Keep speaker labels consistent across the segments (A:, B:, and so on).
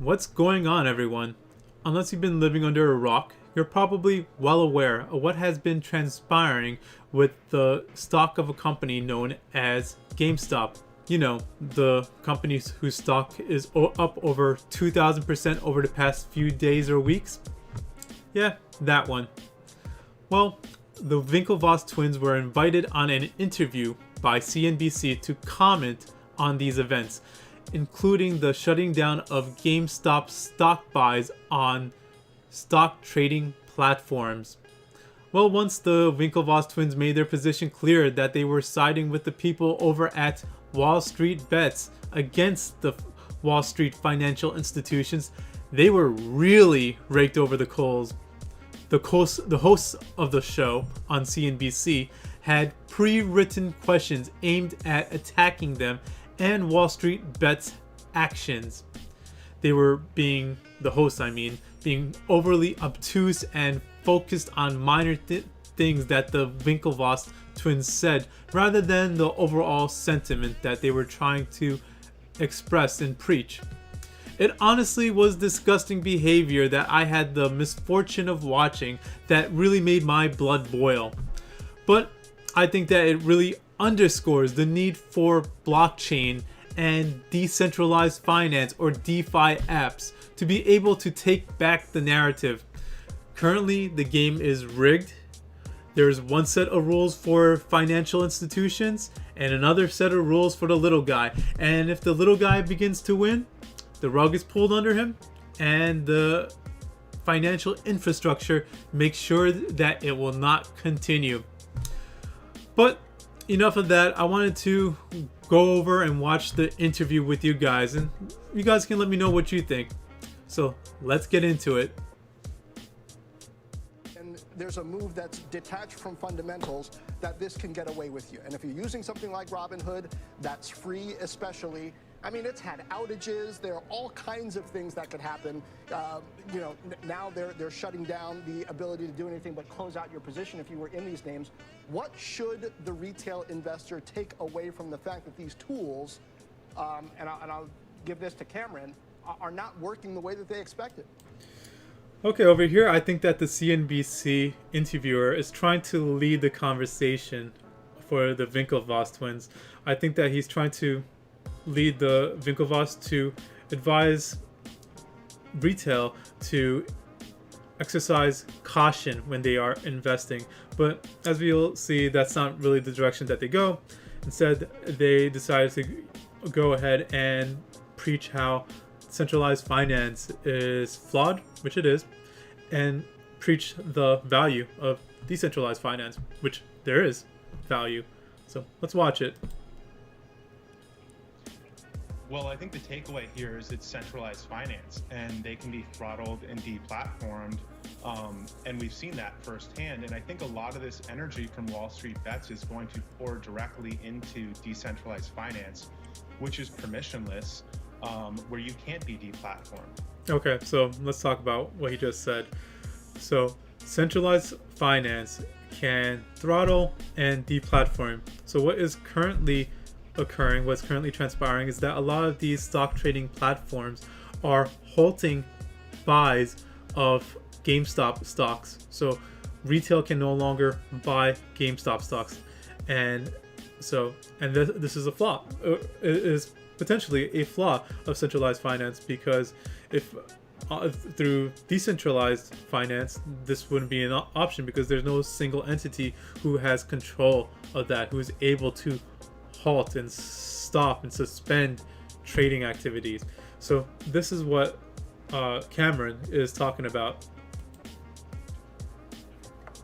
A: What's going on, everyone? Unless you've been living under a rock, you're probably well aware of what has been transpiring with the stock of a company known as GameStop. You know, the company whose stock is up over 2,000% over the past few days or weeks. Yeah, that one. Well, the Winklevoss twins were invited on an interview by CNBC to comment on these events, including the shutting down of GameStop stock buys on stock trading platforms. Well, once the Winklevoss twins made their position clear that they were siding with the people over at Wall Street Bets against the Wall Street financial institutions, they were really raked over the coals. The hosts of the show on CNBC had pre-written questions aimed at attacking them and Wall Street Bets actions. They were being overly obtuse and focused on minor things that the Winklevoss twins said, rather than the overall sentiment that they were trying to express and preach. It honestly was disgusting behavior that I had the misfortune of watching that really made my blood boil. But I think that it really underscores the need for blockchain and decentralized finance or DeFi apps to be able to take back the narrative. Currently, the game is rigged. There's one set of rules for financial institutions and another set of rules for the little guy. And if the little guy begins to win, the rug is pulled under him, and the financial infrastructure makes sure that it will not continue. But enough of that. I wanted to go over and watch the interview with you guys, and you guys can let me know what you think. So let's get into it.
B: And there's a move that's detached from fundamentals that this can get away with you. And if you're using something like Robinhood, that's free especially. I mean, it's had outages. There are all kinds of things that could happen. Now they're shutting down the ability to do anything but close out your position if you were in these names. What should the retail investor take away from the fact that these tools, and I'll give this to Cameron, are not working the way that they expected?
A: Okay, over here, I think that the CNBC interviewer is trying to lead the conversation for the Winklevoss twins. I think that he's trying to lead the Winklevoss to advise retail to exercise caution when they are investing. But as we'll see, that's not really the direction that they go. Instead, they decided to go ahead and preach how centralized finance is flawed, which it is, and preach the value of decentralized finance, which there is value. So let's watch it.
C: Well, I think the takeaway here is it's centralized finance, and they can be throttled and deplatformed, and we've seen that firsthand. And I think a lot of this energy from Wall Street Bets is going to pour directly into decentralized finance, which is permissionless, where you can't be deplatformed.
A: Okay, so let's talk about what he just said. So centralized finance can throttle and deplatform. So what is currently occurring, what's currently transpiring, is that a lot of these stock trading platforms are halting buys of GameStop stocks. So retail can no longer buy GameStop stocks, and this is a flaw. It is potentially a flaw of centralized finance, because if through decentralized finance, this wouldn't be an option, because there's no single entity who has control of that, who is able to halt and stop and suspend trading activities. So this is what Cameron is talking about.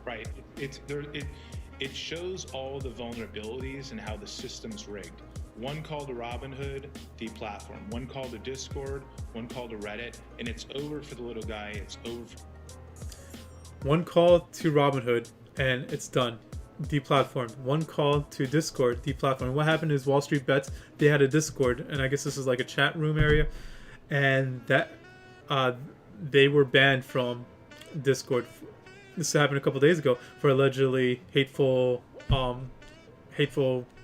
C: Right. It shows all the vulnerabilities and how the system's rigged. One call to Robinhood, deplatform. One call to Discord, one call to Reddit, and it's over for the little guy. It's over.
A: One call to Robinhood and it's done. Deplatformed. One call to Discord, deplatformed. What happened is Wall Street Bets, they had a Discord, and I guess this is like a chat room area, and that they were banned from Discord. This happened a couple days ago for allegedly hateful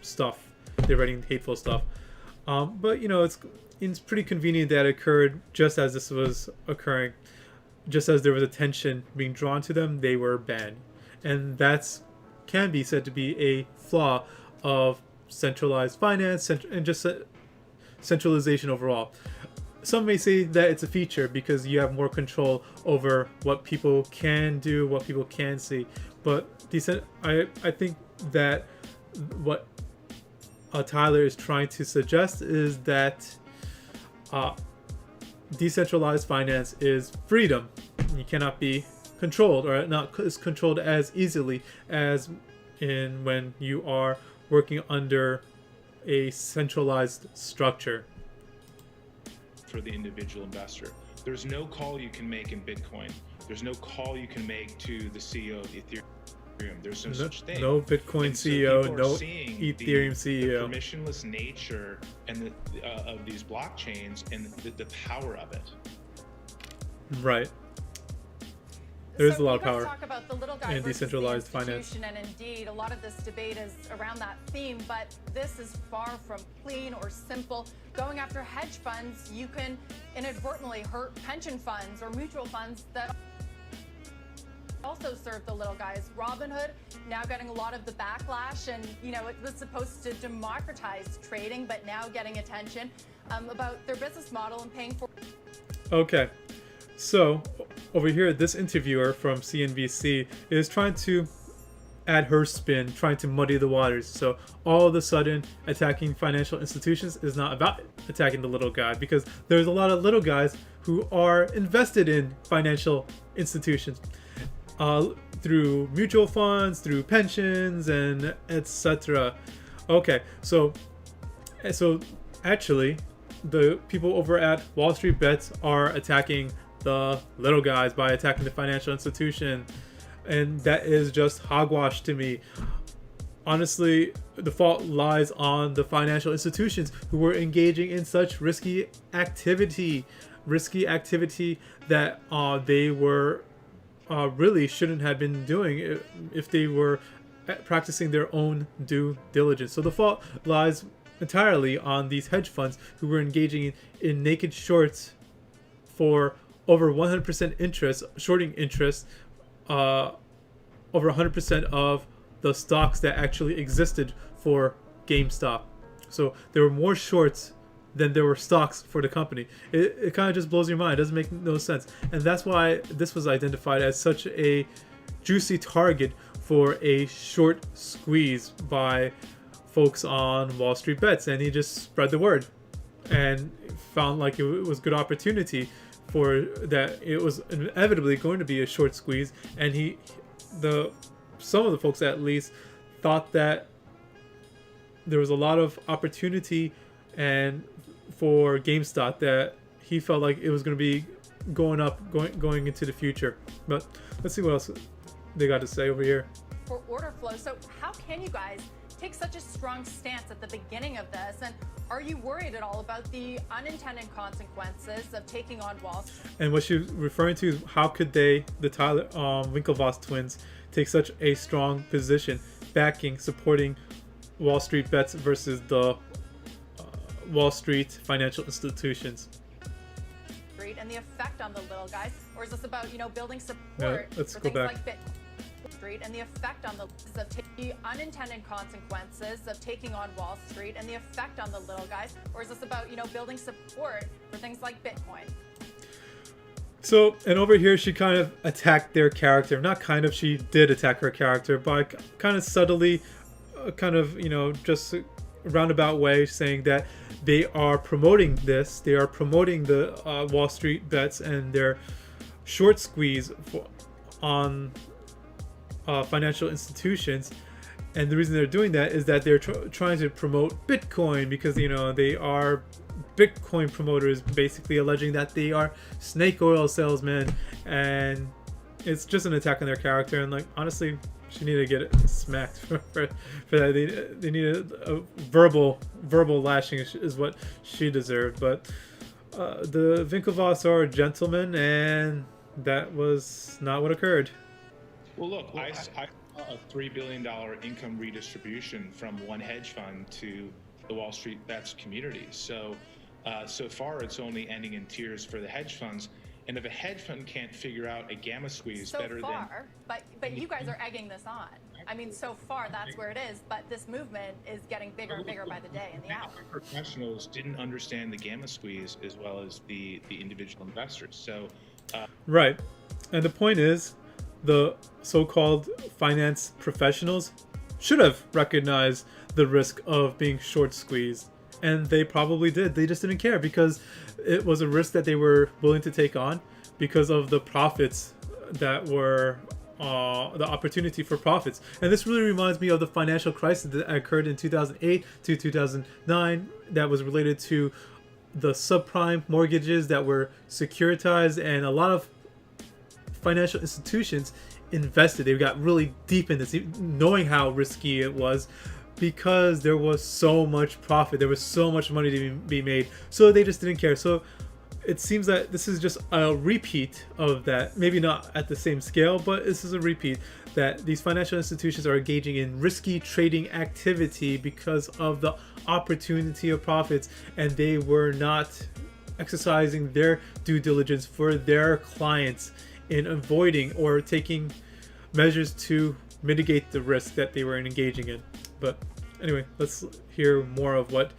A: stuff. They're writing hateful stuff. But it's pretty convenient that it occurred just as this was occurring, just as there was attention being drawn to them, they were banned, and that's can be said to be a flaw of centralized finance and just centralization overall. Some may say that it's a feature because you have more control over what people can do, what people can see. But I think that what Tyler is trying to suggest is that decentralized finance is freedom. You cannot be controlled, or not is controlled as easily as in when you are working under a centralized structure.
D: For the individual investor, there's no call you can make in Bitcoin. There's no call you can make to the CEO of Ethereum. There's no such thing.
A: No Bitcoin CEO, no Ethereum CEO.
D: The permissionless nature and of these blockchains and the power of it.
A: Right. There's a lot of
E: you guys
A: power
E: talk about the little guy
A: in
E: versus
A: decentralized
E: the
A: finance.
E: institution, and indeed, a lot of this debate is around that theme, but this is far from clean or simple. Going after hedge funds, you can inadvertently hurt pension funds or mutual funds that also serve the little guys. Robinhood now getting a lot of the backlash, and it was supposed to democratize trading, but now getting attention about their business model and paying for.
A: Okay, so over here, this interviewer from CNBC is trying to add her spin, trying to muddy the waters. So all of a sudden, attacking financial institutions is not about attacking the little guy, because there's a lot of little guys who are invested in financial institutions through mutual funds, through pensions, and etc. Okay, so actually, the people over at Wall Street Bets are attacking the little guys by attacking the financial institution, and that is just hogwash to me. Honestly, the fault lies on the financial institutions who were engaging in such risky activity that they were really shouldn't have been doing if they were practicing their own due diligence. So the fault lies entirely on these hedge funds who were engaging in naked shorts for over 100% interest, shorting interest, over 100% of the stocks that actually existed for GameStop. So there were more shorts than there were stocks for the company. It kind of just blows your mind. It doesn't make no sense. And that's why this was identified as such a juicy target for a short squeeze by folks on Wall Street Bets. And he just spread the word and found like it was a good opportunity for that. It was inevitably going to be a short squeeze, and some of the folks at least thought that there was a lot of opportunity and for GameStop, that he felt like it was going to be going up, going into the future. But let's see what else they got to say over here.
E: For order flow. So how can you guys take such a strong stance at the beginning of this? And are you worried at all about the unintended consequences of taking on Wall Street?
A: And what she's referring to is how could the Tyler Winklevoss twins take such a strong position, supporting Wall Street Bets versus the Wall Street financial institutions.
E: And the effect on the little guys, or is this about building support
A: let's
E: for
A: go
E: things
A: back.
E: like Bitcoin? And the effect on the unintended consequences of taking on Wall Street and the effect on the little guys, or is this about building support for things like Bitcoin?
A: So, and over here she kind of attacked their character. Not kind of, she did attack her character by kind of subtly, just a roundabout way, saying that they are promoting this. They are promoting the Wall Street Bets and their short squeeze on financial institutions. And the reason they're doing that is that they're trying to promote Bitcoin, because they are Bitcoin promoters, basically alleging that they are snake oil salesmen, and it's just an attack on their character. And honestly, she needed to get smacked for that. They needed a verbal lashing is what she deserved. But the Winklevoss are gentlemen, and that was not what occurred.
D: Well, look, I saw a $3 billion income redistribution from one hedge fund to the Wall Street Bets community. So, so far, it's only ending in tears for the hedge funds. And if a hedge fund can't figure out a gamma squeeze better than...
E: But you guys are egging this on. I mean, so far, that's where it is. But this movement is getting bigger and bigger by the day and the hour.
D: Professionals didn't understand the gamma squeeze as well as the individual investors. So,
A: right. And the point is, the so-called finance professionals should have recognized the risk of being short squeezed. And they probably did. They just didn't care because it was a risk that they were willing to take on because of the profits that were the opportunity for profits. And this really reminds me of the financial crisis that occurred in 2008 to 2009 that was related to the subprime mortgages that were securitized, and a lot of financial institutions invested. They got really deep in this, knowing how risky it was, because there was so much profit, there was so much money to be made, so they just didn't care. So it seems that this is just a repeat of that, maybe not at the same scale, but this is a repeat that these financial institutions are engaging in risky trading activity because of the opportunity of profits, and they were not exercising their due diligence for their clients in avoiding or taking measures to mitigate the risk that they were engaging in. But anyway, let's hear more of what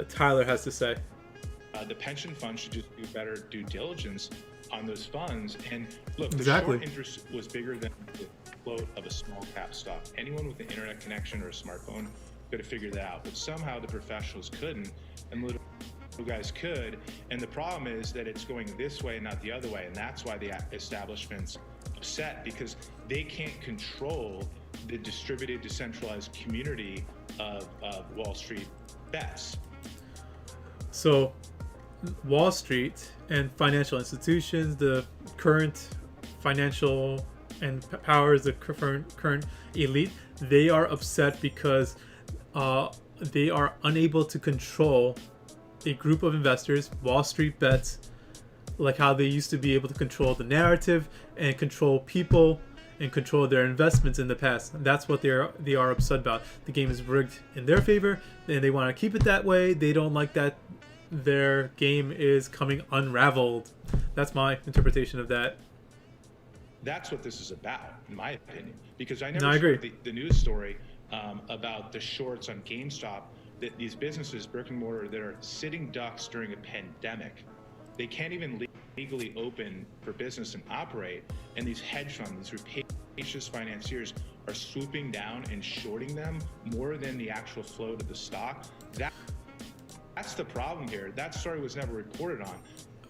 A: Tyler has to say.
D: The pension fund should just do better due diligence on those funds. And look, the
A: Exactly.
D: short interest was bigger than the float of a small cap stock. Anyone with an internet connection or a smartphone could have figured that out, but somehow the professionals couldn't, and little guys could. And the problem is that it's going this way and not the other way, and that's why the establishment's upset, because they can't control the distributed, decentralized community of Wall Street bets.
A: So Wall Street and financial institutions, the current financial and powers, the current elite, they are upset because they are unable to control a group of investors, Wall Street Bets, like how they used to be able to control the narrative and control people and control their investments in the past. And that's what they are upset about. The game is rigged in their favor, and they want to keep it that way. They don't like that their game is coming unraveled. That's my interpretation of that.
D: That's what this is about, in my opinion, because I
A: No,
D: never
A: I agree.
D: saw the news story about the shorts on GameStop, that these businesses, brick and mortar, that are sitting ducks during a pandemic. They can't even legally open for business and operate, and these hedge funds, these rapacious financiers, are swooping down and shorting them more than the actual float of the stock. That's the problem here. That story was never reported on.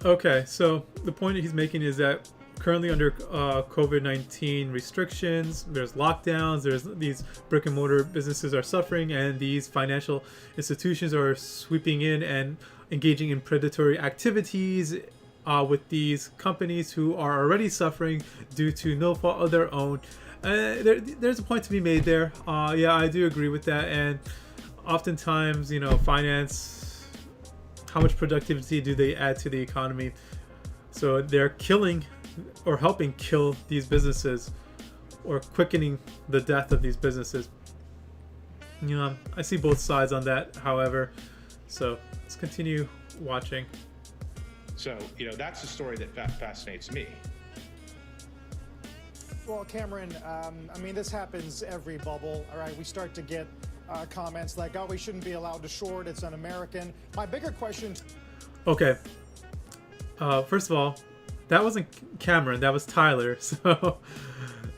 A: Okay, so the point that he's making is that currently under COVID-19 restrictions, there's lockdowns, there's these brick and mortar businesses are suffering, and these financial institutions are sweeping in and engaging in predatory activities with these companies who are already suffering due to no fault of their own. There's a point to be made there. Yeah, I do agree with that. And oftentimes, finance, how much productivity do they add to the economy? So they're killing or helping kill these businesses or quickening the death of these businesses. I see both sides on that, however. So let's continue watching.
D: So, that's the story that fascinates me.
F: Well, Cameron, this happens every bubble, all right? We start to get comments like, oh, we shouldn't be allowed to short, it's un-American. My bigger question...
A: Okay. First of all, that wasn't Cameron, that was Tyler. So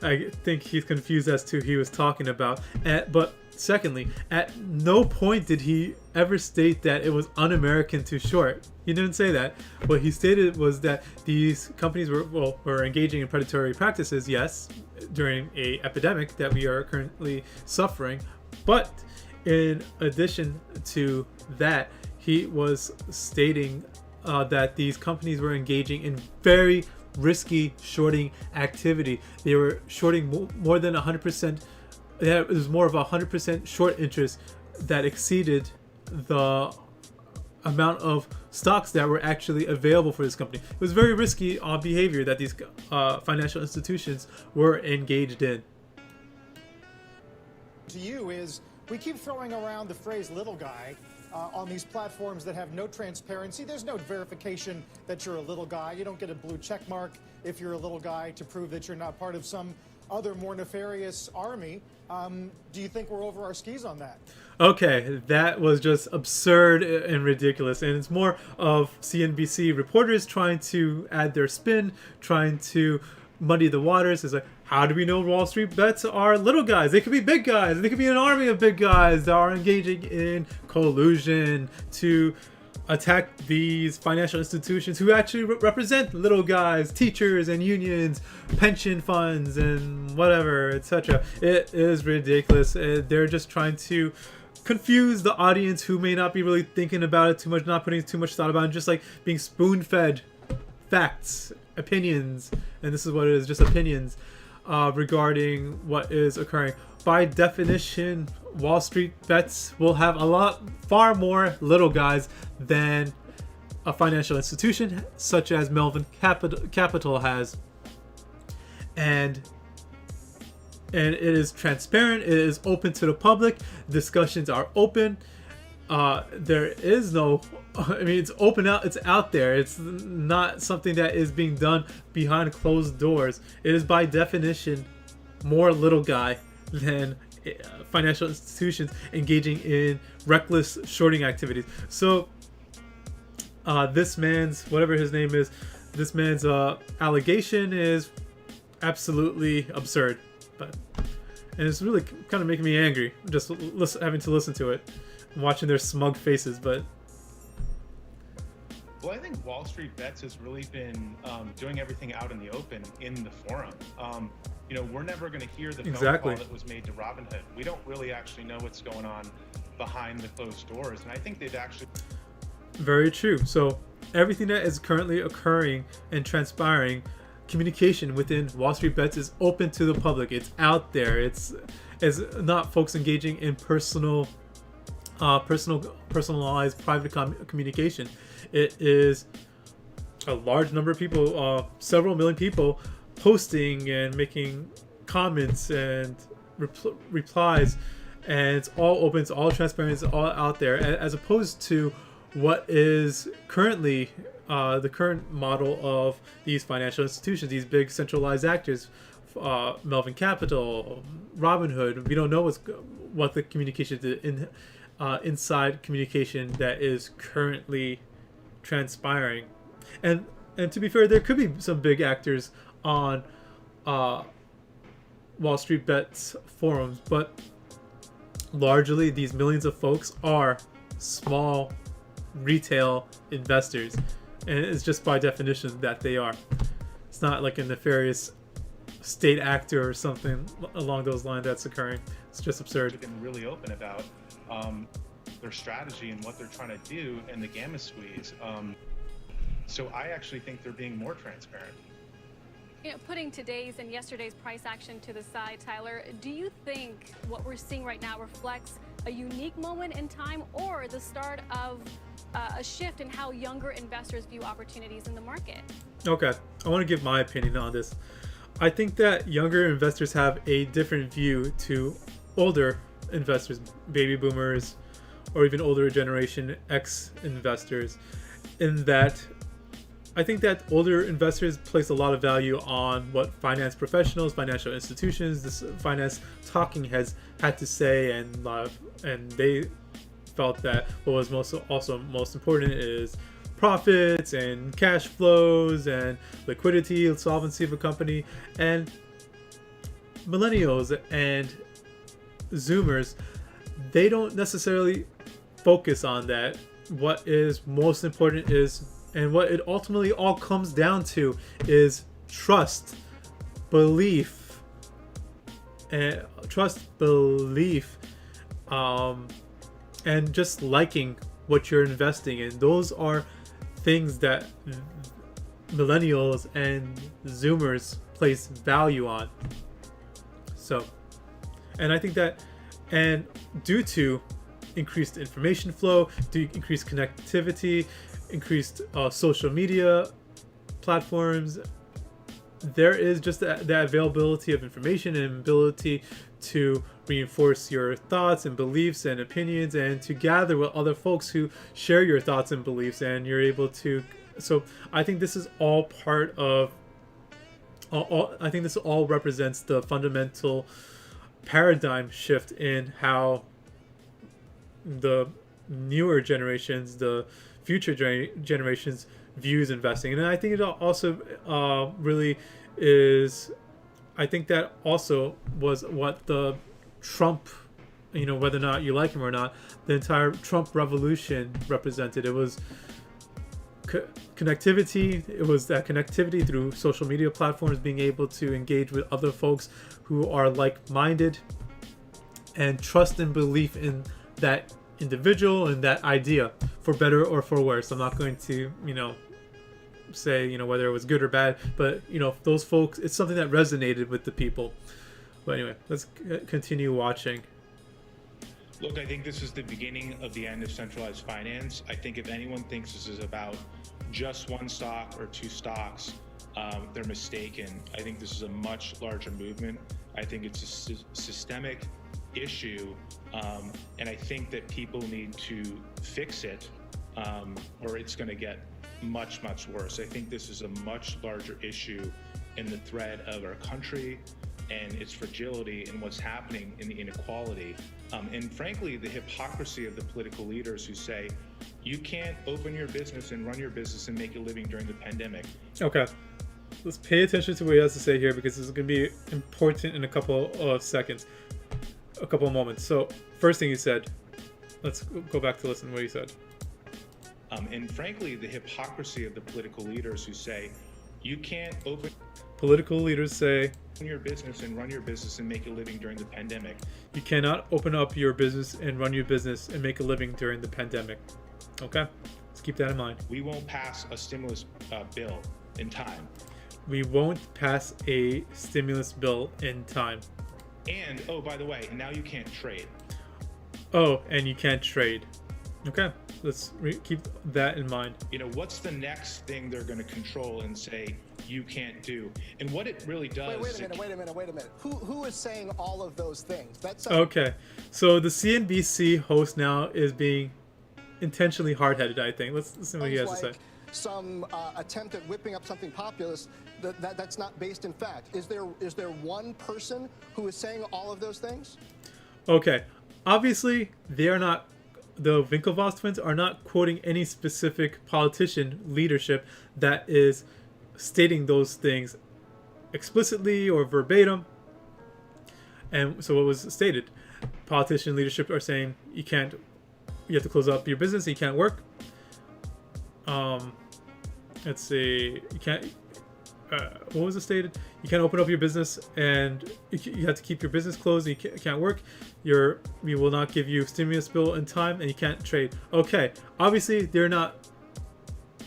A: I think he's confused as to who he was talking about. But secondly, at no point did he ever state that it was un-American to short. He didn't say that. What he stated was that these companies were engaging in predatory practices, yes, during a epidemic that we are currently suffering. But in addition to that, he was stating that these companies were engaging in very risky shorting activity. They were shorting more than 100%. It was more of a 100% short interest that exceeded the amount of stocks that were actually available for this company. It was very risky behavior that these financial institutions were engaged in.
F: To you is, we keep throwing around the phrase little guy on these platforms that have no transparency. There's no verification that you're a little guy. You don't get a blue check mark if you're a little guy to prove that you're not part of some other more nefarious army. Do you think we're over our skis on that?
A: Okay, that was just absurd and ridiculous. And it's more of CNBC reporters trying to add their spin, trying to muddy the waters. It's like, how do we know Wall Street bets are little guys? They could be big guys. They could be an army of big guys that are engaging in collusion to attack these financial institutions who actually represent little guys, teachers and unions, pension funds and whatever, etc. It is ridiculous. They're just trying to confuse the audience who may not be really thinking about it too much, not putting too much thought about it, just like being spoon-fed facts, opinions, and this is what it is, just opinions regarding what is occurring. By definition, Wall Street bets will have far more little guys than a financial institution such as Melvin Capital has, and it is transparent. It is open to the public. Discussions are open. There is no, I mean, it's open out. It's out there. It's not something that is being done behind closed doors. It is by definition more little guy than financial institutions engaging in reckless shorting activities. So this man's, whatever his name is, this man's allegation is absolutely absurd. And it's really kind of making me angry just having to listen to it, watching their smug faces. But
C: well, I think Wall Street Bets has really been doing everything out in the open in the forum. You know, we're never going to hear the phone call that was made to Robinhood. We don't really actually know what's going on behind the closed doors, and I think they've actually...
A: Very true. So everything that is currently occurring and transpiring, communication within Wall Street Bets is open to the public. It's out there. It's not folks engaging in personalized private communication. It is a large number of people, several million people, posting and making comments and replies, and it's all open, it's all transparent, it's all out there, as opposed to what is currently the current model of these financial institutions, these big centralized actors, Melvin Capital, Robinhood. We don't know what the communication inside communication that is currently transpiring, and to be fair, there could be some big actors on Wall Street Bets forums, but largely these millions of folks are small retail investors, and it's just by definition that they are. It's not like a nefarious state actor or something along those lines that's occurring. It's just absurd.
C: They've been really open about their strategy and what they're trying to do and the gamma squeeze. So I actually think they're being more transparent.
G: You know, putting today's and yesterday's price action to the side, Tyler, do you think what we're seeing right now reflects a unique moment in time or the start of a shift in how younger investors view opportunities in the market?
A: Okay, I want to give my opinion on this. I think that younger investors have a different view to older investors, baby boomers, or even older generation X investors, in that I think that older investors place a lot of value on what finance professionals, financial institutions, this finance talking heads had to say, and they felt that what was most important is profits and cash flows and liquidity, solvency of a company. And millennials and Zoomers, they don't necessarily focus on that. What is most important is, and what it ultimately all comes down to, is trust, belief, and and just liking what you're investing in. Those are things that millennials and Zoomers place value on. So, and I think that, and due to increased information flow, due to increased connectivity, increased social media platforms, there is just the availability of information and ability to reinforce your thoughts and beliefs and opinions, and to gather with other folks who share your thoughts and beliefs, and you're able to. So I think this is all part of. I think this all represents the fundamental paradigm shift in how the newer generations, the future generations, views investing. And I think it also really is. I think that also was what the Trump, whether or not you like him or not, the entire Trump revolution represented. It was connectivity. It was that connectivity through social media platforms, being able to engage with other folks who are like-minded, and trust and belief in that individual and that idea, for better or for worse. I'm not going to, say, whether it was good or bad, but, those folks, it's something that resonated with the people. But anyway, let's continue watching.
D: Look, I think this is the beginning of the end of centralized finance. I think if anyone thinks this is about just one stock or two stocks, they're mistaken. I think this is a much larger movement. I think it's a systemic issue, and I think that people need to fix it, or it's going to get much, much worse. I think this is a much larger issue in the thread of our country and its fragility and what's happening in the inequality. And frankly, the hypocrisy of the political leaders who say, you can't open your business and run your business and make a living during the pandemic.
A: Okay. Let's pay attention to what he has to say here, because this is going to be important in a couple of seconds, a couple of moments. So, first thing he said, let's go back to listen to what he said.
D: And frankly, the hypocrisy of the political leaders who say, you can't open...
A: Political leaders say,
D: your business and run your business and make a living during the pandemic.
A: You cannot open up your business and run your business and make a living during the pandemic. Okay? Let's keep that in mind.
D: We won't pass a stimulus bill in time.
A: We won't pass a stimulus bill in time.
D: And, oh, by the way, now you can't trade.
A: Oh, and you can't trade. Okay, let's keep that in mind.
D: What's the next thing they're going to control and say you can't do? And what it really does...
B: Wait a minute. Who is saying all of those things? That's
A: okay, so the CNBC host now is being intentionally hard-headed, I think. Let's see what he has to say.
B: Some attempt at whipping up something populist that's not based in fact. Is there one person who is saying all of those things?
A: Okay, obviously they are not. The Winklevoss twins are not quoting any specific politician leadership that is stating those things explicitly or verbatim. And so what was stated, politician leadership are saying you have to close up your business, you can't work. Let's see, you can't, what was it stated? You can't open up your business, and you have to keep your business closed, and you can't work. We will not give you stimulus bill in time, and you can't trade. Okay, obviously they're not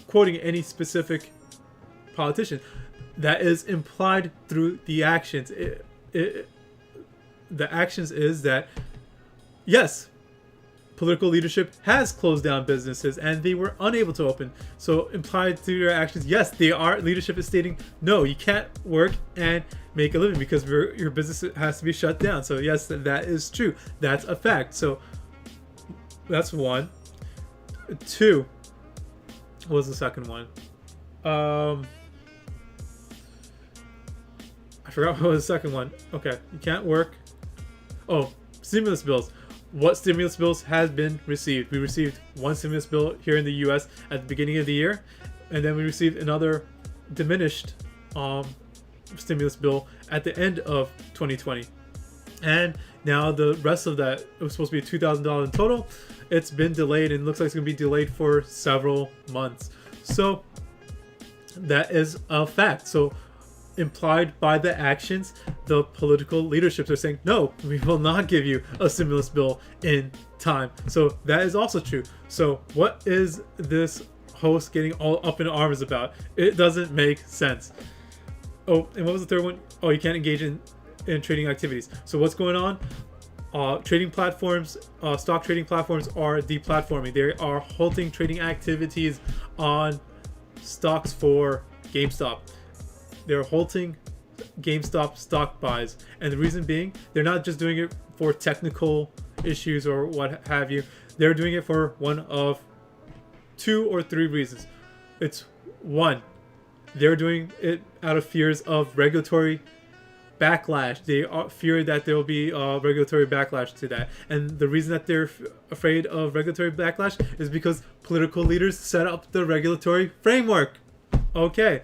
A: quoting any specific politician. That is implied through the actions. The actions is that, yes, political leadership has closed down businesses and they were unable to open. So implied through their actions, yes, leadership is stating, no, you can't work and make a living because your business has to be shut down. So yes, that is true. That's a fact. So that's one. Two, what was the second one? I forgot what was the second one. Okay, you can't work. Oh, stimulus bills. What stimulus bills has been received? We received one stimulus bill here in the U.S. at the beginning of the year, and then we received another diminished stimulus bill at the end of 2020. And now the rest of that, it was supposed to be $2,000 in total. It's been delayed and looks like it's going to be delayed for several months. So that is a fact. So implied by the actions, the political leaderships are saying, no, we will not give you a stimulus bill in time. So that is also true. So what is this host getting all up in arms about? It doesn't make sense. Oh, and what was the third one? Oh, you can't engage in trading activities. So what's going on? Trading platforms, stock trading platforms are deplatforming. They are halting trading activities on stocks for GameStop. They're halting GameStop stock buys, and the reason being, they're not just doing it for technical issues or what have you. They're doing it for one of 2 or 3 reasons. It's one, they're doing it out of fears of regulatory backlash. They fear that there will be regulatory backlash to that, and the reason that they're afraid of regulatory backlash is because political leaders set up the regulatory framework. Okay,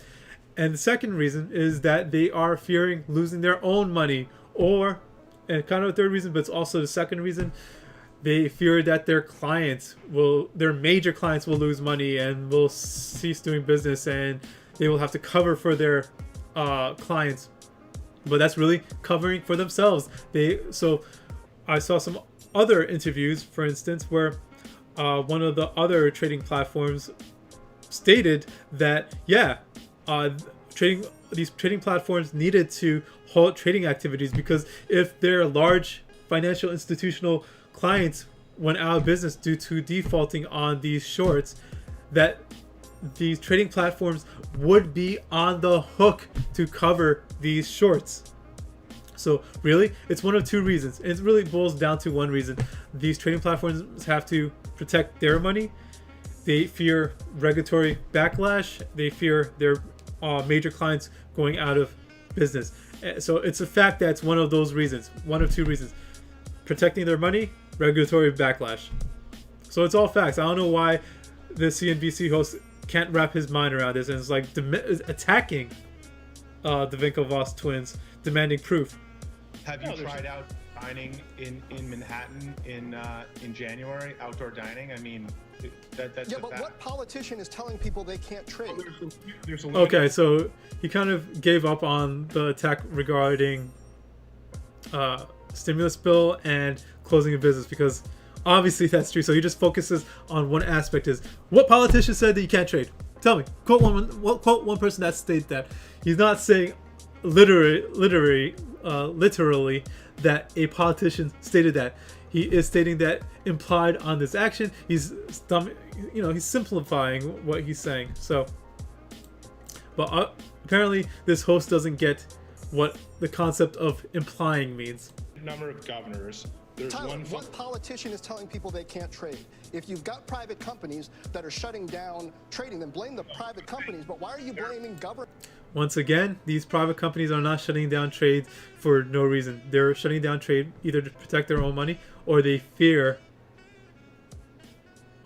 A: and the second reason is that they are fearing losing their own money, or, and kind of a third reason, but it's also the second reason, they fear that their major clients will lose money and will cease doing business, and they will have to cover for their clients. But that's really covering for themselves. So I saw some other interviews, for instance, where one of the other trading platforms stated that these trading platforms needed to halt trading activities because if their large financial institutional clients went out of business due to defaulting on these shorts, that these trading platforms would be on the hook to cover these shorts. So really, it's one of 2 reasons. It really boils down to one reason. These trading platforms have to protect their money. They fear regulatory backlash. They fear their major clients going out of business. So it's a fact that it's one of those reasons. One of 2 reasons. Protecting their money, regulatory backlash. So it's all facts. I don't know why the CNBC host can't wrap his mind around this, and it's like attacking the Winklevoss twins, demanding proof.
C: Have you tried out dining in Manhattan in January? Outdoor dining? I mean, that's
B: yeah. But what politician is telling people they can't trade?
A: Okay, so he kind of gave up on the attack regarding stimulus bill and closing a business because obviously that's true. So he just focuses on one aspect: is what politician said that you can't trade? Tell me, quote one person that stated that. He's not saying literally that a politician stated that. He is stating that implied on this action. He's simplifying what he's saying. So, but apparently this host doesn't get what the concept of implying means.
D: Number of governors.
B: Tyler, what politician is telling people they can't trade? If you've got private companies that are shutting down trading, then blame the private companies. But why are you blaming government?
A: Once again, these private companies are not shutting down trade for no reason. They're shutting down trade either to protect their own money or they fear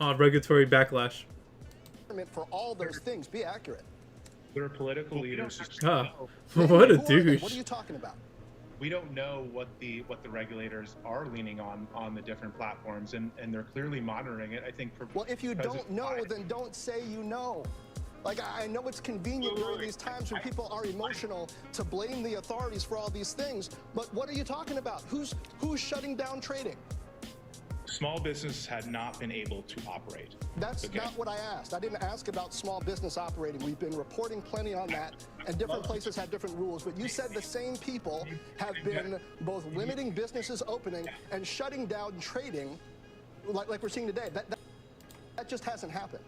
A: regulatory backlash.
B: For all those things, be accurate.
D: There are political leaders.
A: What a douche.
B: What are you talking about?
C: We don't know what the regulators are leaning on the different platforms, and they're clearly monitoring it. I think.
B: Well, if you don't know, then don't say you know. Like, I know it's convenient during these times when people are emotional to blame the authorities for all these things, but what are you talking about? Who's shutting down trading?
D: Small businesses had not been able to operate.
B: That's not what I asked. I didn't ask about small business operating. We've been reporting plenty on that, and different places have different rules. But you said the same people have been both limiting businesses opening and shutting down trading, like we're seeing today. That just hasn't happened.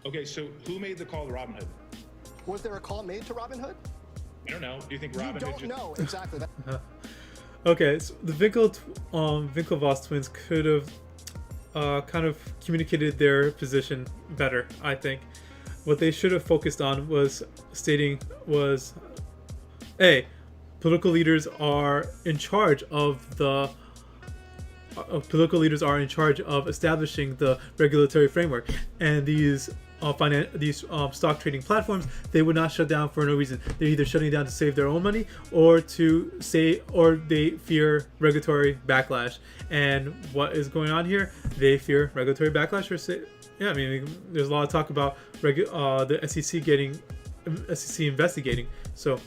D: Okay, so who made the call to Robinhood?
B: Was there a call made to Robinhood?
D: I don't know. Do you think Robinhood?
B: You don't know exactly that.
A: Okay, so the Winklevoss twins could have kind of communicated their position better, I think. What they should have focused on was political leaders are in charge of establishing the regulatory framework, and these stock trading platforms, they would not shut down for no reason. They're either shutting down to save their own money or they fear regulatory backlash. And what is going on here? They fear regulatory backlash, there's a lot of talk about the SEC investigating. So,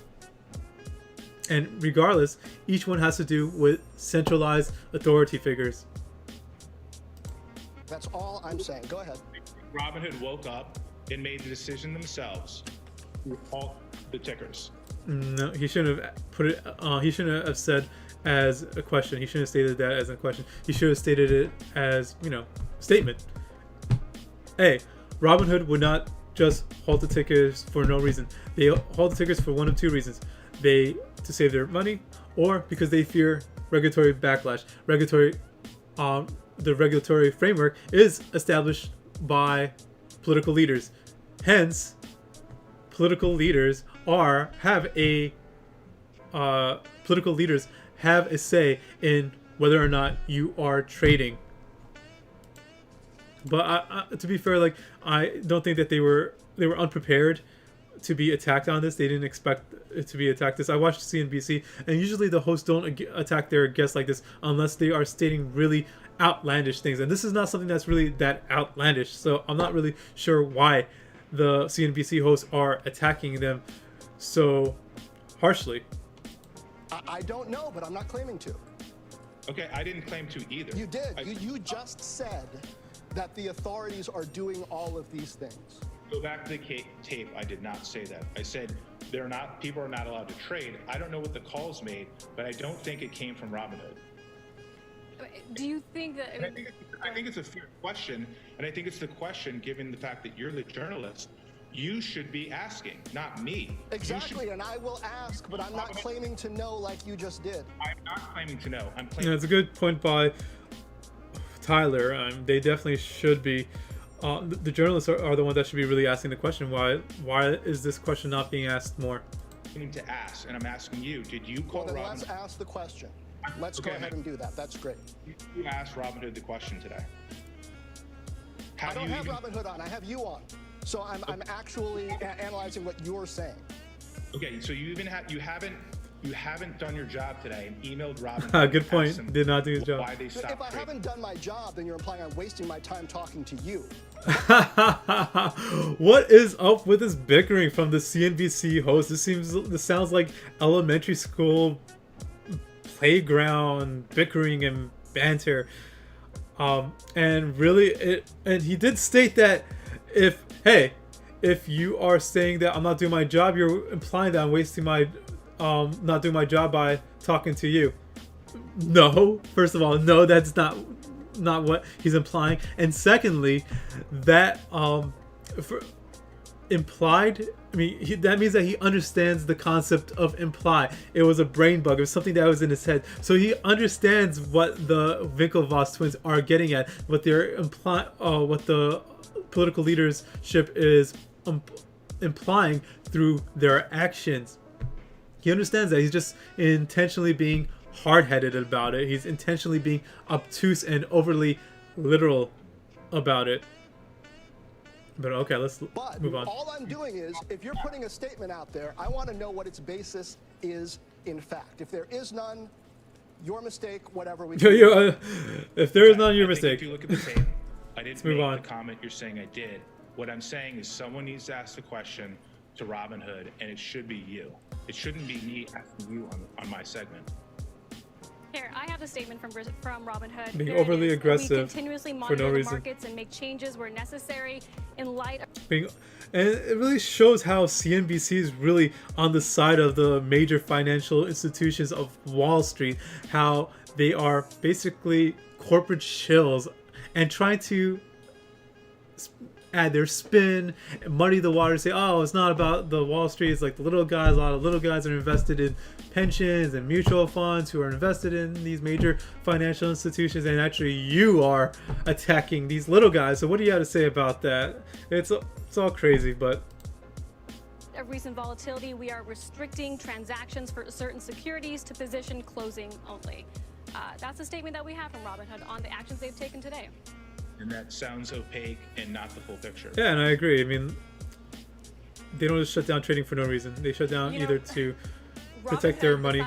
A: and regardless, each one has to do with centralized authority figures.
B: That's all I'm saying. Go ahead.
D: Robinhood woke up and made the decision themselves to halt the tickers.
A: No, he shouldn't have put it. He shouldn't have said as a question. He shouldn't have stated that as a question. He should have stated it as statement. Robinhood would not just halt the tickers for no reason. They halt the tickers for one of 2 reasons: to save their money, or because they fear regulatory backlash. The regulatory framework is established by political leaders. Hence, political leaders have a say in whether or not you are trading. But to be fair, like, I don't think that they were unprepared to be attacked on this. They didn't expect it to be attacked this. I watched CNBC, and usually the hosts don't attack their guests like this unless they are stating really outlandish things. And this is not something that's really that outlandish. So I'm not really sure why the CNBC hosts are attacking them so harshly.
B: I don't know, but I'm not claiming to.
D: Okay, I didn't claim to either.
B: You did. You just said that the authorities are doing all of these things.
D: Go back to the tape. I did not say that. I said people are not allowed to trade. I don't know what the calls made, but I don't think it came from Robinhood.
G: Do you think that?
D: I think it's a fair question, and I think it's the question, given the fact that you're the journalist, you should be asking, not me.
B: Exactly, and I will ask, but I'm not claiming to know like you just did.
D: I'm not claiming to know. I'm claiming.
A: Yeah, it's a good point by Tyler. They definitely should be. The journalists are the ones that should be really asking the question. Why is this question not being asked more?
D: I need to ask, and I'm asking you. Did you call
B: Well, then
D: Robinhood?
B: let's ask the question. Let's go ahead and do that. That's great.
D: You asked Robinhood the question today.
B: I don't have Robinhood on. I have you on. So I'm actually analyzing what you're saying.
D: Okay, so you haven't done your job today and emailed Robinhood.
A: Good point. Did not do his job.
D: Why they stopped
B: If I
D: trading.
B: haven't done my job, then you're implying I'm wasting my time talking to you.
A: What is up with this bickering from the CNBC host? This sounds like elementary school playground bickering and banter. And really, and he did state that if you are saying that I'm not doing my job, you're implying that I'm wasting my not doing my job by talking to you. No, first of all, no, that's not what he's implying. And secondly, that implied, I mean, that means that he understands the concept of imply. It was a brain bug. It was something that was in his head. So he understands what the Winklevoss twins are getting at, what they're what the political leadership is implying through their actions. He understands that. He's just intentionally being hard-headed about it. He's intentionally being obtuse and overly literal about it. But okay, let's move on.
B: All I'm doing is, if you're putting a statement out there, I want to know what its basis is in fact. If there is none, your mistake, whatever we do.
A: If there is none, your mistake.
D: If you look at the tape, I didn't make
A: on.
D: the comment you're saying I did. What I'm saying is someone needs to ask the question to Robinhood, and it should be you. It shouldn't be me asking you on my segment.
G: Here, I have a statement from Robinhood.
A: Being
G: There it
A: overly
G: is.
A: aggressive
G: We continuously
A: for
G: monitor
A: no
G: the
A: reason.
G: markets and make changes where necessary in light of...
A: And it really shows how CNBC is really on the side of the major financial institutions of Wall Street, how they are basically corporate shills and trying to add their spin, muddy the water, say, oh, it's not about the Wall Street, it's like the little guys. A lot of little guys are invested in pensions and mutual funds who are invested in these major financial institutions, and actually you are attacking these little guys. So what do you have to say about that? It's all crazy, but
G: Of recent volatility, we are restricting transactions for certain securities to position closing only. That's a statement that we have from Robinhood on the actions they've taken today.
D: And that sounds opaque and not the full picture.
A: yeah, and I agree. I mean, they don't just shut down trading for no reason. They shut down either to protect their money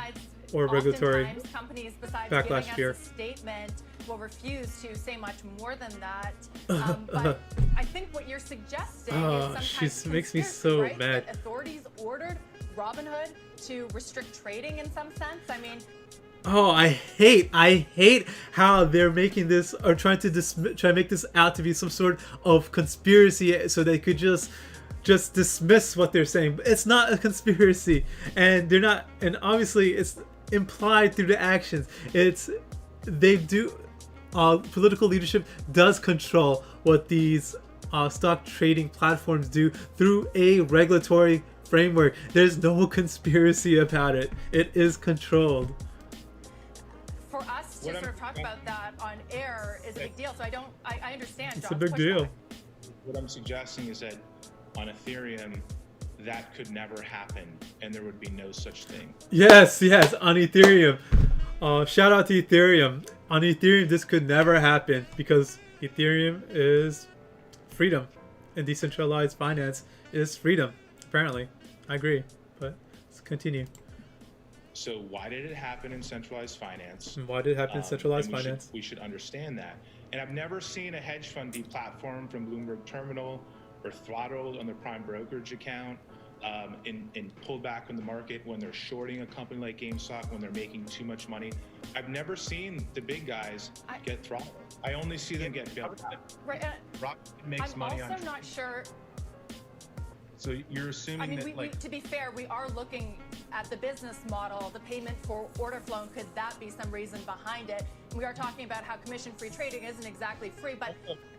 A: or regulatory
E: oftentimes companies, besides
A: backlash
E: giving
A: fear.
E: us a statement, will refuse to say much more than that. But I think what you're suggesting is sometimes
A: she makes me
E: conspiracy,
A: so
E: right?
A: mad.
E: That authorities ordered Robinhood to restrict trading in some sense. I mean,
A: Oh, I hate how they're making this, or trying to make this out to be some sort of conspiracy, so they could just dismiss what they're saying. It's not a conspiracy, and they're not, and obviously it's implied through the actions. Political leadership does control what these stock trading platforms do through a regulatory framework. There's no conspiracy about it. It is controlled.
E: to sort of talk about that on air is a big deal. So I understand.
A: It's
E: John's
A: a big deal.
E: pushback.
D: What I'm suggesting is that on Ethereum, that could never happen, and there would be no such thing.
A: Yes, on Ethereum. Shout out to Ethereum. On Ethereum, this could never happen because Ethereum is freedom, and decentralized finance is freedom. Apparently, I agree. But let's continue.
D: So why did it happen in centralized finance?
A: And why did it happen in centralized
D: and
A: finance?
D: We should understand that. And I've never seen a hedge fund deplatformed from Bloomberg Terminal or throttled on their prime brokerage account and pulled back on the market when they're shorting a company like GameStop when they're making too much money. I've never seen the big guys get throttled. I only see them get built.
E: Right.
C: Rock makes
E: I'm
C: money
E: also
C: on.
E: not sure.
C: So you're assuming
E: I mean,
C: that
E: to be fair, we are looking at the business model, the payment for order flow, and could that be some reason behind it? And we are talking about how commission-free trading isn't exactly free, but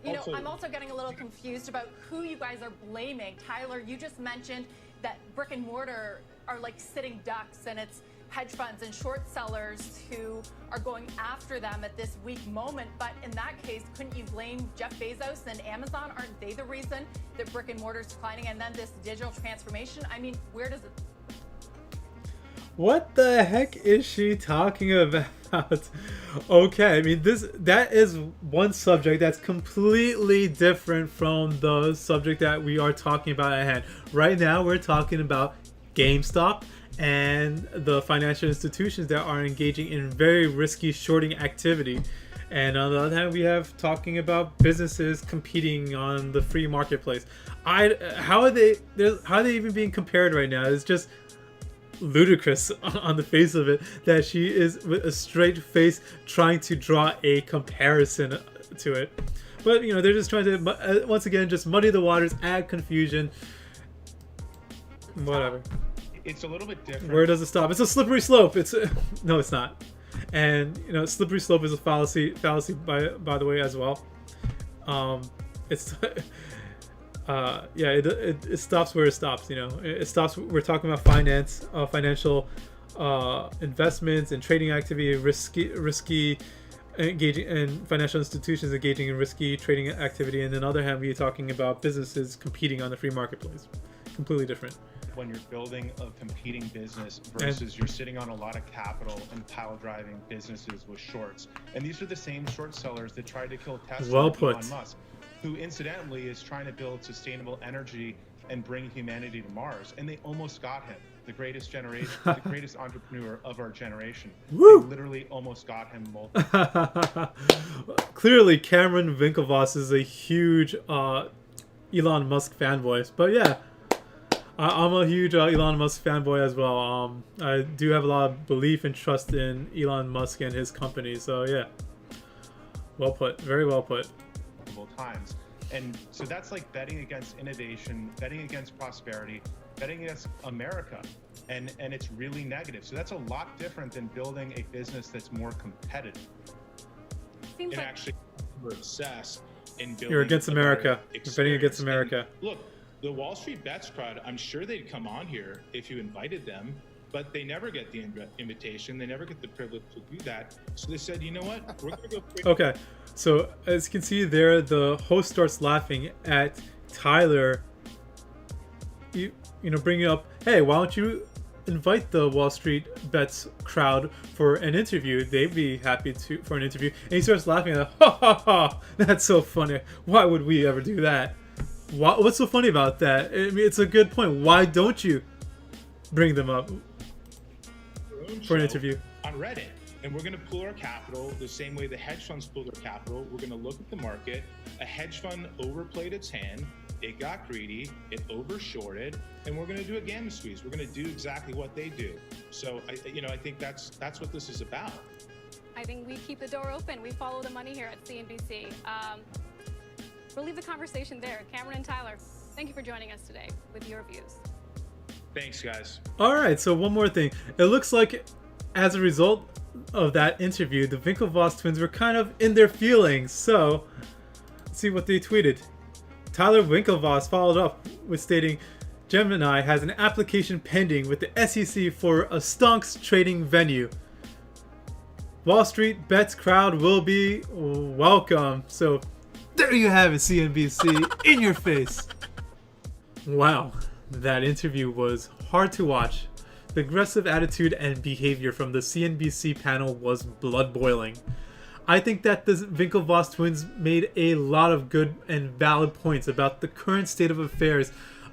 E: I'm also getting a little confused about who you guys are blaming. Tyler, you just mentioned that brick and mortar are like sitting ducks, and it's hedge funds and short sellers who are going after them at this weak moment. But in that case, couldn't you blame Jeff Bezos and Amazon? Aren't they the reason that brick and mortar is declining? And then this digital transformation? I mean, where does it...
A: What the heck is she talking about? Okay, I mean, that is one subject that's completely different from the subject that we are talking about at hand. Right now, we're talking about GameStop and the financial institutions that are engaging in very risky shorting activity. And on the other hand, we have talking about businesses competing on the free marketplace. How are they even being compared right now? It's just ludicrous on the face of it that she is with a straight face trying to draw a comparison to it. But they're just trying to once again just muddy the waters, add confusion. Whatever.
C: it's a little bit different.
A: Where does it stop? It's a slippery slope. No, it's not. And slippery slope is a fallacy by the way as well. It stops where it stops. It stops. We're talking about financial investments and trading activity, risky engaging, and financial institutions engaging in risky trading activity. And on the other hand, we're talking about businesses competing on the free marketplace. Completely different.
C: When you're building a competing business versus you're sitting on a lot of capital and pile driving businesses with shorts. And these are the same short sellers that tried to kill Tesla,
A: well put.
C: Elon Musk, who incidentally is trying to build sustainable energy and bring humanity to Mars. And they almost got him, the greatest generation, the greatest entrepreneur of our generation.
A: Woo!
C: They literally almost got him multiple.
A: Clearly, Cameron Winklevoss is a huge Elon Musk fanboy. But yeah, I'm a huge Elon Musk fanboy as well. I do have a lot of belief and trust in Elon Musk and his company. So yeah, well put. Very well put.
C: Multiple times. And so that's like betting against innovation, betting against prosperity, betting against America. And it's really negative. So that's a lot different than building a business that's more competitive.
G: Seems
D: And
G: like
D: actually, we're obsessed in building.
A: You're against
D: a better
A: America. You're betting against
D: experience.
A: America.
D: And look, the Wall Street Bets crowd, I'm sure they'd come on here if you invited them, but they never get the invitation. They never get the privilege to do that. So they said, you know what? We're going to go.
A: Okay, so as you can see there, the host starts laughing at Tyler. Bringing up, hey, why don't you invite the Wall Street Bets crowd for an interview? They'd be happy for an interview. And he starts laughing at, ha ha ha, that's so funny. Why would we ever do that? What's so funny about that? I mean, it's a good point. Why don't you bring them up for an interview
D: on Reddit? And we're going to pool our capital the same way the hedge funds pool their capital. We're going to look at the market. A hedge fund overplayed its hand. It got greedy. It overshorted, and we're going to do a gamma squeeze. We're going to do exactly what they do. So I think that's what this is about.
G: I think we keep the door open. We follow the money here at CNBC. We'll leave the conversation there. Cameron and Tyler, thank you for joining us today with your views.
D: Thanks, guys.
A: All right, so one more thing. It looks like as a result of that interview, the Winklevoss twins were kind of in their feelings. So let's see what they tweeted. Tyler Winklevoss followed up with stating, Gemini has an application pending with the SEC for a stonks trading venue. Wall Street Bets crowd will be welcome. So there you have it, CNBC, in your face. Wow, that interview was hard to watch. The aggressive attitude and behavior from the CNBC panel was blood-boiling. I think that the Winklevoss twins made a lot of good and valid points about the current state of affairs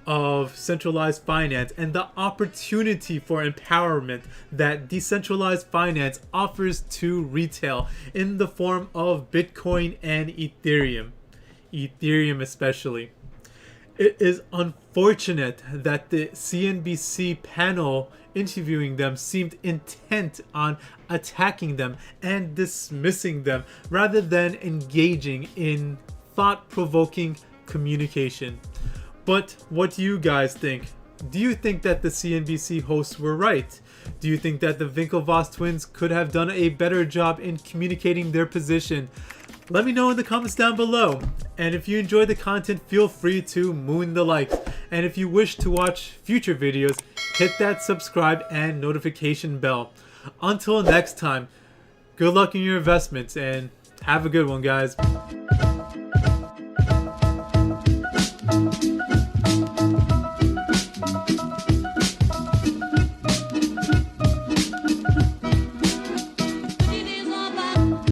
A: of centralized finance and the opportunity for empowerment that decentralized finance offers to retail in the form of Bitcoin and Ethereum. Ethereum especially. It is unfortunate that the CNBC panel interviewing them seemed intent on attacking them and dismissing them rather than engaging in thought-provoking communication. But what do you guys think? Do you think that the CNBC hosts were right? Do you think that the Winklevoss twins could have done a better job in communicating their position? Let me know in the comments down below. And if you enjoyed the content, feel free to moon the likes. And if you wish to watch future videos, hit that subscribe and notification bell. Until next time, good luck in your investments and have a good one, guys.